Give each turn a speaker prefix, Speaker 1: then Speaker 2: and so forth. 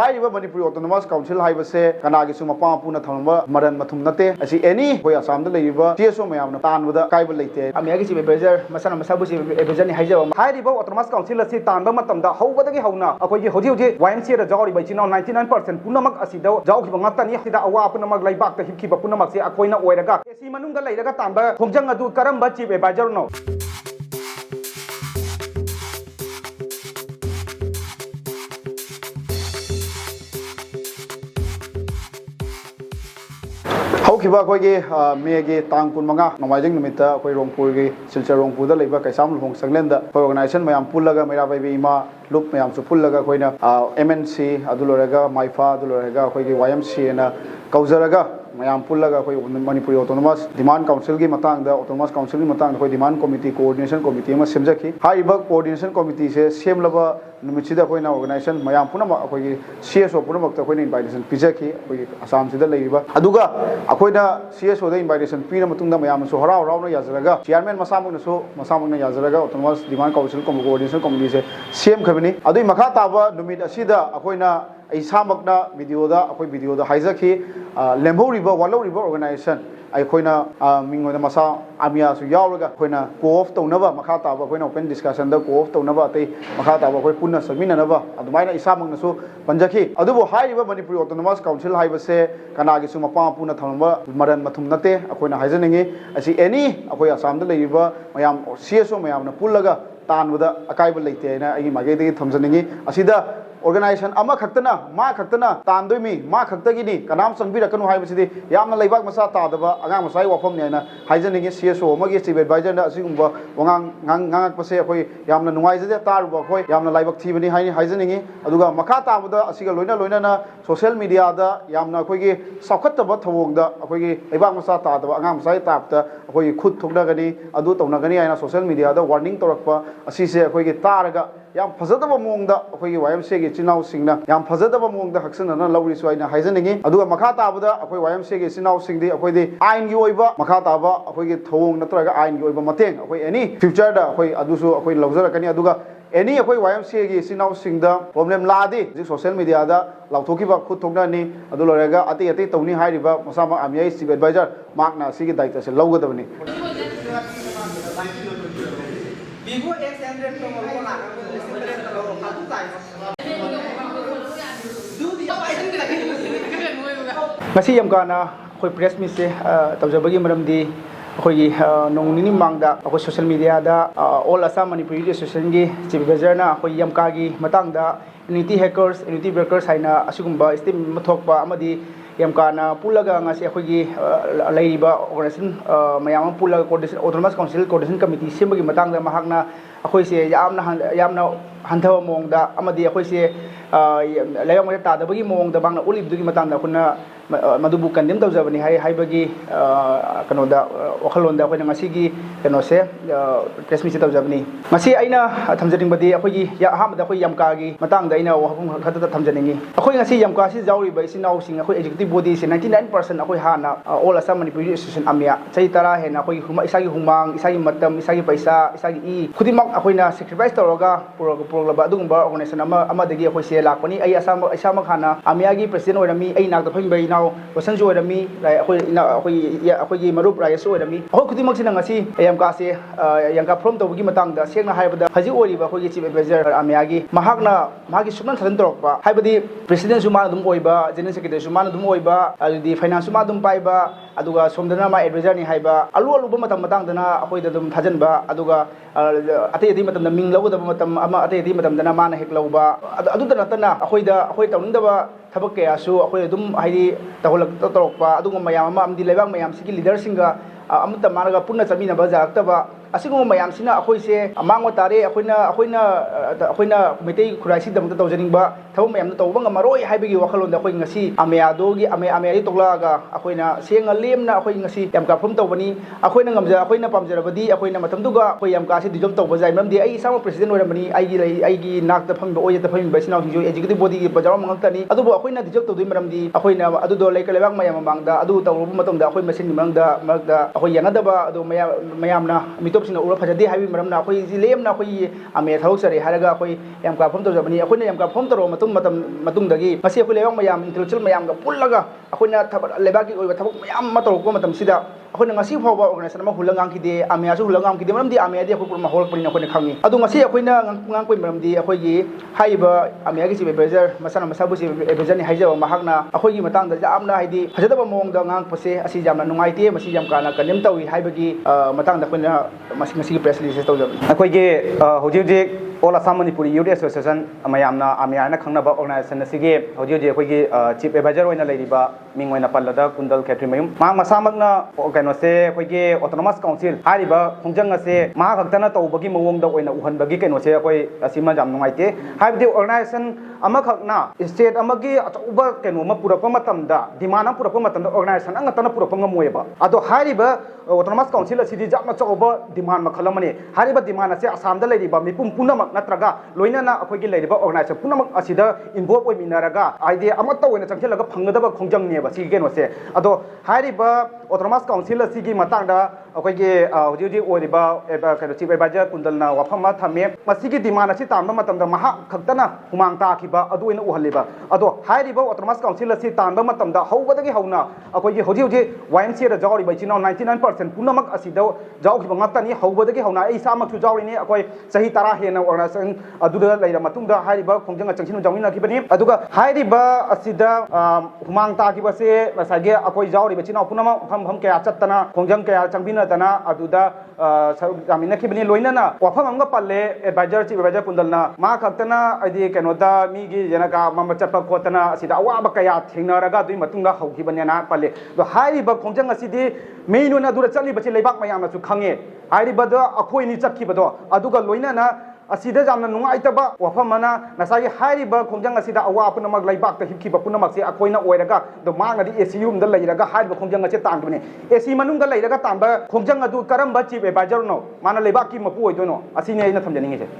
Speaker 1: Manipuri Autonomous Council haibase kanagi mapa puna thamamba maran mathum nate asi any hoi Assam da leiba TSO mayamna tanbada kaibal leite
Speaker 2: Amiagi chief advisor masana masabu chief advisor ni haijaba hairiba Autonomous Council asi tanba matamda hawbadagi hawna akogi hoji YMCA da jawri bai china 99% punamak asida jawki bangatani sida awa punamak laibak ta hipki punamak se akoina oiraga esi manungda leiraga tanba khongjang adu karamba chief advisor no Haukiba koigi megi tang kun manga nomajing numita koi Rongpur gi Silchar Rongpur da leiba kaisam lhong sanglenda koi organization mayam pullaga mera bai ima loop mayam su pullaga koina MNC aduloraga Maifa aduloraga koigi YMCA na kauzaraga mayam pullaga koi Manipuri Autonomous Demand Council gi matang da Autonomous Council gi matang koi Demand Committee Coordination Committee ma semjaki haiba coordination committee se semlaba numitida koina organization mayam punama koi CSO punamak ta koina invitation pijaki koi Assam sida leiba aduga akoina CSO da invitation pina matungda mayam so harau harau na yazaraga chairman masamuk na yazaraga Autonomous Demand Council Coordination Committee se sem khabini adui makha taba numit asida akoina ai samakna video da haizaki lemhoriba waloriba organization aikoina mingoina masa amia su yauraga koina co-op taunaba makha taba koina open discussion da co-op taunaba atei makha taba koi punna saminanaba adumaina isamakna su panjaki adubo haiba Manipuri Autonomous Council haibase kanagi su mapa puna thamamba maran mathum nate akoina haijaningi asi any akoi Assam da leiba mayam CSO mayamna pullaga tanbada akaiba leite na agi magei thamjaningi asida organization ama khaktana tandoimi ma khaktagini kanam sangbirakanu haibasidi yamna leibak masa tadaba agang masai wafam ne na haijaningi CSO amagi chief advisor na asigumba wangang ngangak pase akoi yamna nungaijade taruba akoi yamna laibak thibani haini haijaningi aduga makha tabada asiga loina na social media da yamna akoi gi sakhattaba thawongda akoi gi leibak masa tadaba agang masai tapta akoi khut thoknagani adu tawnagani aina social media da warning torakpa asise akoi gi taraga yam phajadaba mongda akoi gi YMCA gi chinau singna yam phajadaba mongda haksana lawri suaina haijaningi aduga makha tabada akoi YMCA gi chinau singdi akoi di ain gi oiba makha taba akoi gi thawong natraga ain gi oiba mateng akoi any future da akoi adusu akoi lawjarakani aduga any akoi YMCA gi chinau singda problem ladi ji social media da lauthokiba khut thokna ni adu loraga ati tawni hairiba masama amia chief advisor makna sigi daita se lawgadabani Vivo X100 Masih yang kana koi press meet se tawjabagi maramdi koi nong nini mangda koi social media da all Assam Manipuri Association gi chief advisor na koi yamka gi matang da unity hackers unity breakers haina asigumba steam mathokpa amadi yamkana pullaga ngasi akhoi leiba organization mayam pullaga coordination Autonomous Council Coordination Committee sembagi matangda mahakna akhoi se yamna hanthaba mongda amadi akhoi se leibak ma tadabagi mongda bangna ulibdugi matangda khuna madubu kandem tawjabani haibagi kanoda wakhalonda akhoi ngasigi kanose press meet tawjabani ngasi aina thamjaningbadi akhoi ya ahamda akhoi yamka gi matangda aina wahum khata thamjaningi akhoi ngasi yamka si jawri bai sinau sing akhoi executive body se 99% akhoi hana all Assam Manipuri Association amia chai tara hena akhoi huma isagi humang isagi matam isagi paisa isagi i khudimak akhoi sacrifice toroga purolaba adugumba organization amadagi akhoi se lakpani ai asamak hana amiagi president oirami ai nak da phimbai naw wasanju oirami akhoi gi marup rayasu oirami akhoi khudimak sina ngasi ayamka se yangka from tawgi matang da sengna haibada haji oriba akhoi gi chief advisor amiagi mahakna magi sumnan thadan torokpa haibadi president suma dum oiba general secretary suma dum oiba aludi finance suma dum paiba aduga somdana ma advisor ni haiba alu matang dana akhoi da dum thajanba aduga atei matam da ming lawda matam ama atei matam dana mana hek lawba adu da natana akhoi tawnindaba thabak kaya su akhoi dum haidi tahulak torokpa aduga mayam ama amdi leibak mayam sigi leader singa amta maraga punna chamina ba jaktaba asigum mayam sina akhoi se amangwa tare akhoi mitei khuraisi dam ta tawjaning ba thau mayam ta tawbang maroi haibagi wakhalon da akhoi ngasi ameado gi ame toklaga akhoi na senga lemna akhoi ngasi yam ka phum tawbani akhoi na ngamja akhoi na pamjarabadi akhoi na matamduga akhoi yam ka se dijom tawba jai mamdi ai sama president oramani aigi nak ta pham oye ta pham ba sina hinjo executive body gi bajaw mangtani adubo akhoi na dijom tawdui maramdi akhoi na adudo leika lebak mayam mangda adu tawbu matamda akhoi masin mangda akhoi yangadaba adu mayamna mito
Speaker 3: ꯃꯤꯇꯣꯞꯁꯤꯡꯅ ꯎꯔ ꯐꯖꯗꯦ ꯍꯥꯏꯕꯒꯤ ꯃꯔꯝꯅ ꯑꯩꯈꯣꯏ ꯂꯦꯝꯅ ꯑꯩꯈꯣꯏꯒꯤ ꯑꯃꯦ ꯊꯕꯛ ꯆꯠꯔꯦ ꯍꯥꯏꯔꯒ ꯑꯩꯈꯣꯏ ꯌꯥꯝ ꯀꯥ ꯐꯣꯝ ꯇꯧꯖꯕꯅꯤ ꯑꯩꯈꯣꯏꯅ ꯌꯥꯝ ꯀꯥ ꯐꯣꯝ ꯇꯧꯔꯕ ꯃꯇꯨꯡꯗꯒꯤ ꯉꯁꯤ ꯑꯩꯈꯣꯏ ꯂꯩꯕꯥꯛ ꯃꯌꯥꯝ ꯏꯟꯇꯦꯂꯦꯛꯆꯨꯋꯦꯜ ꯃꯌꯥꯝꯒ ꯄꯨꯜꯂꯒ ꯑꯩꯈꯣꯏꯅ ꯂꯩꯕꯥꯛꯀꯤ ꯑꯣꯏꯕ ꯊꯕꯛ ꯃꯌꯥꯝ ꯑꯃ ꯇꯧꯔꯛꯄ ꯃꯇꯝꯁꯤꯗ ꯑꯩꯈꯣꯏꯅ ꯉꯁꯤ ꯐꯥꯎꯕ ꯑꯣꯔꯒꯅꯥꯏꯖꯦꯁꯟ ꯑꯃ ꯍꯨꯜꯂ ꯉꯥꯡꯈꯤꯗꯦ ꯑꯃꯦꯌꯥꯁꯨ ꯍꯨꯜꯂ ꯉꯥꯡꯈꯤꯗꯦ ꯃꯔꯝꯗꯤ ꯑꯃꯦꯌꯥꯗꯤ ꯑꯩꯈꯣꯏ ꯄꯨꯟꯅ ꯍꯧꯔꯛꯄꯅꯤꯅ ꯑꯩꯈꯣꯏꯅ ꯈꯪꯉꯤ ꯑꯗꯣ ꯉꯁꯤ ꯑꯩꯈꯣꯏꯅ ꯉꯥꯡꯄꯒꯤ ꯃꯔꯝꯗꯤ ꯑꯩꯈꯣꯏꯒꯤ ꯍꯥꯏꯔꯤꯕ ꯑꯃꯦꯌꯥꯒꯤ ꯆꯤꯐ ꯑꯦꯗꯚꯥꯏꯖꯔ ꯃꯁꯥꯅ ꯃꯁꯥꯕꯨ ꯆꯤꯐ ꯑꯦꯗꯚꯥꯏꯖꯔꯅꯤ ꯍꯥꯏꯖꯕ ꯃꯍꯥꯛꯅ ꯑꯩꯈꯣꯏꯒꯤ ꯃꯇꯥꯡꯗ ꯌꯥꯝꯅ ꯍꯥꯏꯗꯤ ꯐꯖꯗꯕ ꯃꯑꯣꯡꯗ ꯉꯥꯡꯉꯛꯄꯁꯦ ꯑꯁꯤ ꯌꯥꯝꯅ ꯅꯨꯡꯉꯥꯏꯇꯦ ꯃꯁꯤ ꯌꯥꯝ ꯀꯥꯟꯅ ꯀꯟꯗꯦꯝ ꯇꯧꯏ ꯍꯥꯏꯕꯒꯤ ꯃꯇꯥꯡꯗ ꯑꯩꯈꯣꯏꯅ ꯉꯁꯤꯒꯤ ꯄ꯭ꯔꯦꯁ ꯔꯤꯂꯤꯖ ꯇꯧꯖꯕꯅꯤ
Speaker 4: ꯑꯩꯈꯣꯏꯒꯤ ꯍꯧꯖꯤꯛ ꯑꯣꯜ ꯑꯁꯥꯝ ꯃꯅꯤꯄꯨꯔꯤ ꯌꯨꯠ ꯑꯦꯁꯣꯁꯤꯌꯦꯁꯟ ꯃꯌꯥꯝꯅ ꯑꯃꯦꯌꯥꯅ ꯈꯪꯅꯕ ꯑꯣꯔꯒꯅꯥꯏꯖꯦꯁꯟ ꯑꯁꯤꯒꯤ ꯍꯧꯖꯤꯛ ꯑꯩꯈꯣꯏꯒꯤ ꯆꯤꯐ ꯑꯦꯗꯚꯥꯏꯖꯔ ꯑꯣꯏꯅ ꯂꯩꯔꯤꯕ ꯃꯤꯡ ꯑꯣꯏꯅ ꯄꯜꯂꯗ ꯀꯨꯟꯗꯜ ꯈꯦꯇ꯭ꯔꯤꯃꯌꯨꯝ ꯃꯍꯥꯛ ꯃꯁꯥꯃꯛꯅ ꯀꯩꯅꯣꯁꯦ ꯑꯩꯈꯣꯏꯒꯤ ꯑꯣꯇꯣꯅꯣꯃꯁ ꯀꯥꯎꯟꯁꯤꯜ ꯍꯥꯏꯔꯤꯕ ꯈꯣꯡꯖꯪ ꯑꯁꯦ ꯃꯍꯥꯛ ꯈꯛꯇꯅ ꯇꯧꯕꯒꯤ ꯃꯑꯣꯡꯗ ꯑꯣꯏꯅ ꯎꯍꯟꯕꯒꯤ ꯀꯩꯅꯣꯁꯦ ꯑꯩꯈꯣꯏ ꯑꯁꯤꯃ ꯌꯥꯝ ꯅꯨꯡꯉꯥꯏꯇꯦ ꯍꯥꯏꯕꯗꯤ ꯑꯣꯔꯒꯅꯥꯏꯖꯦꯁꯟ ꯑꯃꯈꯛꯅ ꯁ꯭ꯇꯦꯠ ꯑꯃꯒꯤ ꯑꯆꯧꯕ ꯀꯩꯅꯣꯃ ꯄꯨꯔꯛꯄ ꯃꯇꯝꯗ ꯗꯤꯃꯥꯟ ꯑꯃ ꯄꯨꯔꯛꯄ ꯃꯇꯝꯗ ꯑꯣꯔꯒꯅꯥꯏꯖꯦꯁꯟ ꯑꯃꯈꯛꯇꯅ ꯄꯨꯔꯛꯄ ꯉꯝꯃꯣꯏꯕ ꯑꯗꯣ ꯍꯥꯏꯔꯤꯕ ꯑꯣꯇꯣꯅꯣꯃꯁ ꯀꯥꯎꯟꯁꯤꯜ ꯑꯁꯤꯗꯤ ꯌꯥꯝꯅ ꯑꯆꯧꯕ ꯗꯤꯃꯥꯟ ꯃꯈꯜ ꯑꯃꯅꯤ ꯍꯥꯏꯔꯤꯕ ꯗꯤꯃꯥꯟ ꯑꯁꯤ ꯑꯁꯥꯝꯗ ꯂꯩꯔꯤꯕ ꯃꯤꯄꯨꯝ ꯄꯨꯝꯅꯃꯛ ꯅꯠꯇ꯭ꯔꯒ ꯂꯣꯏꯅꯅ ꯑꯩꯈꯣꯏꯒꯤ ꯂꯩꯔꯤꯕ ꯑꯣꯔꯒꯅꯥꯏꯖꯦꯁꯟ ꯄꯨꯝꯅꯃꯛ ꯑꯁꯤꯗ ꯏꯟꯚꯣꯜꯕ ꯑꯣꯏꯃꯤꯟꯅꯔꯒ ꯍꯥꯏꯗꯤ ꯑꯃꯠꯇ ꯑꯣꯏꯅ ꯆꯪꯁꯤꯜꯂꯒ ꯐꯪꯒꯗꯕ ꯈꯣꯡꯖꯪꯅꯦꯕ ꯁꯤꯒꯤ ꯀꯩꯅꯣꯁꯦ ꯑꯗꯣ ꯍꯥꯏꯔꯤꯕ ꯑꯣꯇꯣꯅꯣꯃꯁ ꯀꯥꯎꯟꯁꯤꯜ ꯑꯁꯤꯒꯤ ꯃꯇꯥꯡꯗ ꯑꯩꯈꯣꯏꯒꯤ ꯍꯧꯖꯤꯛ ꯑꯣꯏꯔꯤꯕ ꯀꯩꯅꯣ ꯆꯤꯐ ꯑꯦꯗꯚꯥꯏꯖꯔ ꯀꯨꯟꯗꯜꯅ ꯋꯥꯐꯝ ꯑꯃ ꯊꯝꯃꯦ ꯃꯁꯤꯒꯤ ꯗꯤꯃꯥꯟ ꯑꯁꯤ ꯇꯥꯟꯕ ꯃꯇꯝꯗ ꯃꯍꯥꯛ ꯈꯛꯇꯅ ꯍꯨꯃꯥꯡ ꯇꯥꯈꯤꯕ ꯑꯗꯨ ꯑꯣꯏꯅ ꯎꯍꯜꯂꯤꯕ ꯑꯗꯣ ꯍꯥꯏꯔꯤꯕ ꯑꯣꯇꯣꯅꯣꯃꯁ ꯀꯥꯎꯟꯁꯤꯜ ꯑꯁꯤ ꯇꯥꯟꯕ ꯃꯇꯝꯗ ꯍꯧꯕꯗꯒꯤ ꯍꯧꯅ ꯑꯩꯈꯣꯏꯒꯤ ꯍꯧꯖꯤꯛ YMCAꯗ ꯌꯥꯎꯔꯤꯕ ꯏꯆꯤꯜ ꯏꯅꯥꯎ 99% ꯄꯨꯝꯅꯃꯛ ꯑꯁꯤꯗ ꯌꯥꯎꯈꯤꯕ ꯉꯥꯛꯇꯅꯤ ꯍꯧꯕꯗꯒꯤ ꯍꯧꯅ ꯑꯩ ꯏꯁꯥꯃꯛꯁꯨ ꯌꯥꯎꯔꯤꯅꯤ ꯑꯩꯈꯣꯏ ꯆꯍꯤ 10 ꯍꯦꯟꯅ ꯑꯣꯔꯒꯅꯥꯏꯖꯦꯁꯟ ꯑꯗꯨꯗ ꯂꯩꯔꯕ ꯃꯇꯨꯡꯗ ꯍꯥꯏꯔꯤꯕ ꯈꯣꯡꯖꯪ ꯆꯪꯁꯤꯟ ꯌꯥꯎꯃꯤꯟꯅꯈꯤꯕꯅꯤ ꯑꯗꯨꯒ ꯍꯥꯏꯔꯤꯕ ꯑꯁꯤꯗ ꯍꯨꯃꯥꯡ ꯇꯥꯈꯤꯕꯁꯦ ꯉꯁꯥꯏꯒꯤ ꯑꯩꯈꯣꯏ ꯌꯥꯎꯔꯤꯕ ꯏꯆꯤꯜ ꯏꯅꯥꯎ ꯄꯨꯝꯅꯃꯛ ꯃꯐꯝ ꯀꯌꯥ ꯆꯠꯇꯅ ꯈꯣꯡꯖꯪ ꯀꯌꯥ ꯆꯪꯃꯤꯟꯅꯗꯅ ꯑꯗꯨꯗ ꯁꯔꯨꯛ ꯌꯥꯃꯤꯟꯅꯈꯤꯕꯅꯤ ꯂꯣꯏꯅꯅ ꯋꯥꯐꯝ ꯑꯃꯒ ꯄꯜꯂꯦ ꯑꯦꯗꯚꯥꯏꯖꯔ ꯆꯤꯐ ꯑꯦꯗꯚꯥꯏꯖꯔ ꯀꯨꯟꯗꯜꯅ ꯃꯥ ꯈꯛꯇꯅ ꯍꯥꯏꯗꯤ ꯀꯩꯅꯣꯗ ꯃꯤꯒꯤ ꯖꯅꯒꯥ ꯑꯃ ꯆꯠꯄ ꯈꯣꯠꯇꯅ ꯑꯁꯤꯗ ꯑꯋꯥꯕ ꯀꯌꯥ ꯊꯦꯡꯅꯔꯒ ꯑꯗꯨꯒꯤ ꯃꯇꯨꯡꯗ ꯍꯧꯈꯤꯕꯅꯦꯅ ꯄꯜꯂꯦ ꯑꯗꯣ ꯍꯥꯏꯔꯤꯕ ꯈꯣꯡꯖꯪ ꯑꯁꯤꯗꯤ ꯃꯦꯏꯟ ꯑꯣꯏꯅ ꯑꯗꯨꯗ ꯆꯠꯂꯤꯕꯁꯤ ꯂꯩꯕꯥꯛ ꯃꯌꯥꯝꯅꯁꯨ ꯈꯪꯉꯦ ꯍꯥꯏꯔꯤꯕꯗ ꯑꯩꯈꯣꯏꯅꯤ ꯆꯠꯈꯤꯕꯗꯣ ꯑꯗꯨꯒ ꯂꯣꯏꯅꯅ ꯑꯁꯤꯗ ꯌꯥꯝꯅ ꯅꯨꯡꯉꯥꯏꯇꯕ ꯋꯥꯐꯝ ꯑꯃꯅ ꯉꯁꯥꯏꯒꯤ ꯍꯥꯏꯔꯤꯕ ꯈꯣꯡꯖꯪ ꯑꯁꯤꯗ ꯑꯋꯥ ꯄꯨꯝꯅꯃꯛ ꯂꯩꯕꯥꯛꯇ ꯍꯤꯞꯈꯤꯕ ꯄꯨꯝꯅꯃꯛꯁꯦ ꯑꯩꯈꯣꯏꯅ ꯑꯣꯏꯔꯒ ꯑꯗꯣ ꯃꯥꯅꯗꯤ AC ꯔꯨꯝꯗ ꯂꯩꯔꯒ ꯍꯥꯏꯔꯤꯕ ꯈꯣꯡꯖꯪ ꯑꯁꯤ ꯇꯥꯟꯈꯤꯕꯅꯤ AC ꯃꯅꯨꯡꯗ ꯂꯩꯔꯒ ꯇꯥꯟꯕ ꯈꯣꯡꯖꯪ ꯑꯗꯨ ꯀꯔꯝꯕ ꯆꯤꯐ ꯑꯦꯗꯚꯥꯏꯖꯔꯅꯣ ꯃꯥꯅ ꯂꯩꯕꯥꯛꯀꯤ ꯃꯄꯨ ꯑꯣꯏꯗꯣꯏꯅꯣ ꯑꯁꯤꯅꯦ ꯑꯩꯅ ꯊꯝꯖꯅꯤꯡꯉꯤꯁꯦ